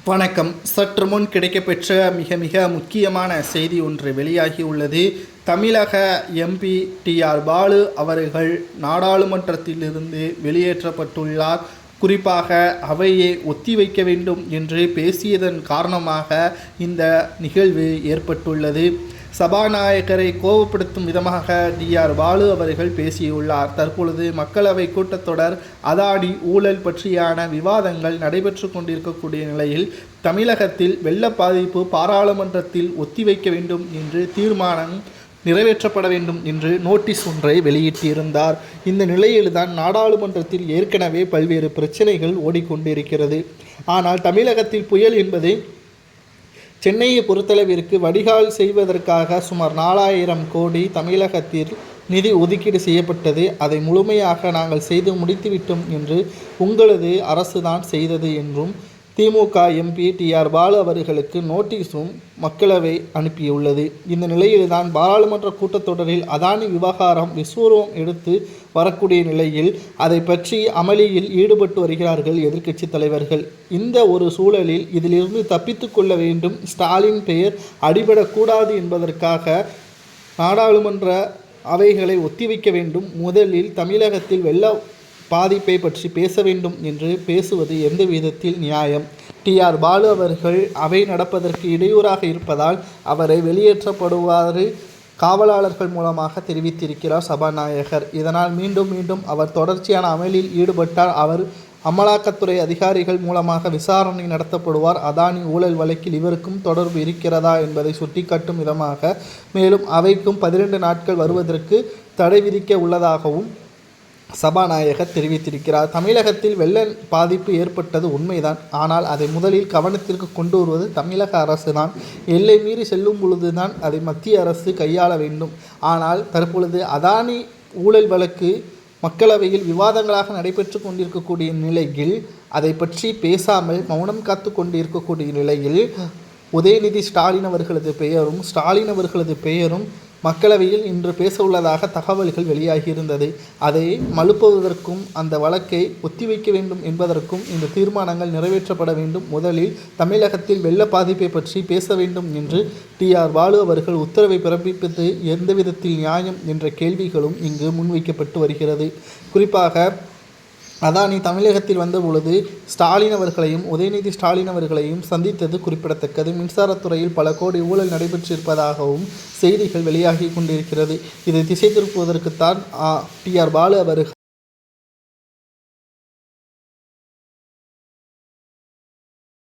வணக்கம். சற்று முன் கிடைக்கப்பெற்ற மிக முக்கியமான செய்தி ஒன்று வெளியாகியுள்ளது. தமிழக எம்பி டிஆர் பாலு அவர்கள் நாடாளுமன்றத்திலிருந்து வெளியேற்றப்பட்டுள்ளார். குறிப்பாக அவையை ஒத்திவைக்க வேண்டும் என்று பேசியதன் காரணமாக இந்த நிகழ்வு ஏற்பட்டுள்ளது. சபாநாயகரை கோபப்படுத்தும் விதமாக டிஆர் பாலு அவர்கள் பேசியுள்ளார். தற்பொழுது மக்களவை கூட்டத்தொடர் அதானி ஊழல் பற்றியான விவாதங்கள் நடைபெற்று கொண்டிருக்கக்கூடிய நிலையில் தமிழகத்தில் வெள்ள பாதிப்பு பாராளுமன்றத்தில் ஒத்திவைக்க வேண்டும் என்று தீர்மானம் நிறைவேற்றப்பட வேண்டும் என்று நோட்டீஸ் ஒன்றை வெளியிட்டிருந்தார். இந்த நிலையில்தான் நாடாளுமன்றத்தில் ஏற்கனவே பல்வேறு பிரச்சனைகள் ஓடிக்கொண்டிருக்கிறது. ஆனால் தமிழகத்தில் புயல் என்பது சென்னையை பொறுத்தளவிற்கு வடிகால் செய்வதற்காக சுமார் 4000 கோடி தமிழகத்தில் நிதி ஒதுக்கீடு செய்யப்பட்டது. அதை முழுமையாக நாங்கள் செய்து முடித்துவிட்டோம் என்று உங்களது அரசுதான் செய்தது என்றும் திமுக எம்பி டிஆர் பாலு அவர்களுக்கு நோட்டீஸும் மக்களவை அனுப்பியுள்ளது. இந்த நிலையில்தான் பாராளுமன்ற கூட்டத்தொடரில் அதானி விவகாரம் விஸ்வரூபம் எடுத்து வரக்கூடிய நிலையில் அதை பற்றி அமளியில் ஈடுபட்டு வருகிறார்கள் எதிர்க்கட்சி தலைவர்கள். இந்த ஒரு சூழலில் இதிலிருந்து தப்பித்து கொள்ள வேண்டும், ஸ்டாலின் பெயர் அடிபடக்கூடாது என்பதற்காக நாடாளுமன்ற அவைகளை ஒத்திவைக்க வேண்டும், முதலில் தமிழகத்தில் வெள்ள பாதிப்பை பற்றி பேச வேண்டும் என்று பேசுவது எந்த விதத்தில் நியாயம்? டிஆர் பாலு அவர்கள் அவை நடப்பதற்கு இடையூறாக இருப்பதால் அவரை வெளியேற்றப்படுவாறு காவலாளர்கள் மூலமாக தெரிவித்திருக்கிறார் சபாநாயகர். இதனால் மீண்டும் அவர் தொடர்ச்சியான அமளியில் ஈடுபட்டால் அவர் அமலாக்கத்துறை அதிகாரிகள் மூலமாக விசாரணை நடத்தப்படுவார். அதானி ஊழல் வழக்கில் இவருக்கும் தொடர்பு இருக்கிறதா என்பதை சுட்டிக்காட்டும் விதமாக மேலும் அவைக்கும் 12 நாட்கள் வருவதற்கு தடை விதிக்க உள்ளதாகவும் சபாநாயகர் தெரிவித்திருக்கிறார். தமிழகத்தில் வெள்ள பாதிப்பு ஏற்பட்டது உண்மைதான். ஆனால் அதை முதலில் கவனத்திற்கு கொண்டு வருவது தமிழக அரசு தான். எல்லை மீறி செல்லும் பொழுதுதான் அதை மத்திய அரசு கையாள வேண்டும். ஆனால் தற்பொழுது அதானி ஊழல் வழக்கு மக்களவையில் விவாதங்களாக நடைபெற்று கொண்டிருக்கக்கூடிய நிலையில் அதை பற்றி பேசாமல் மௌனம் காத்து கொண்டிருக்கக்கூடிய நிலையில் உதயநிதி ஸ்டாலின் அவர்களது பெயரும் மக்களவையில் இன்று பேச உள்ளதாக தகவல்கள் வெளியாகியிருந்தது. அதை மழுப்புவதற்கும் அந்த வழக்கை ஒத்திவைக்க வேண்டும் என்பதற்கும் இந்த தீர்மானங்கள் நிறைவேற்றப்பட வேண்டும். முதலில் தமிழகத்தில் வெள்ள பாதிப்பை பற்றி பேச வேண்டும் என்று டிஆர் பாலு அவர்கள் உத்தரவை பிறப்பிப்பது எந்த விதத்தில் நியாயம் என்ற கேள்விகளும் இங்கு முன்வைக்கப்பட்டு வருகிறது. குறிப்பாக அதானி தமிழகத்தில் வந்த பொழுது உதயநிதி ஸ்டாலின் அவர்களையும் சந்தித்தது குறிப்பிடத்தக்கது. மின்சாரத்துறையில் பல கோடி ஊழல் நடைபெற்றிருப்பதாகவும் செய்திகள் வெளியாகி கொண்டிருக்கிறது. இதை திசை திருப்புவதற்குத்தான் டிஆர் பாலு அவர்கள்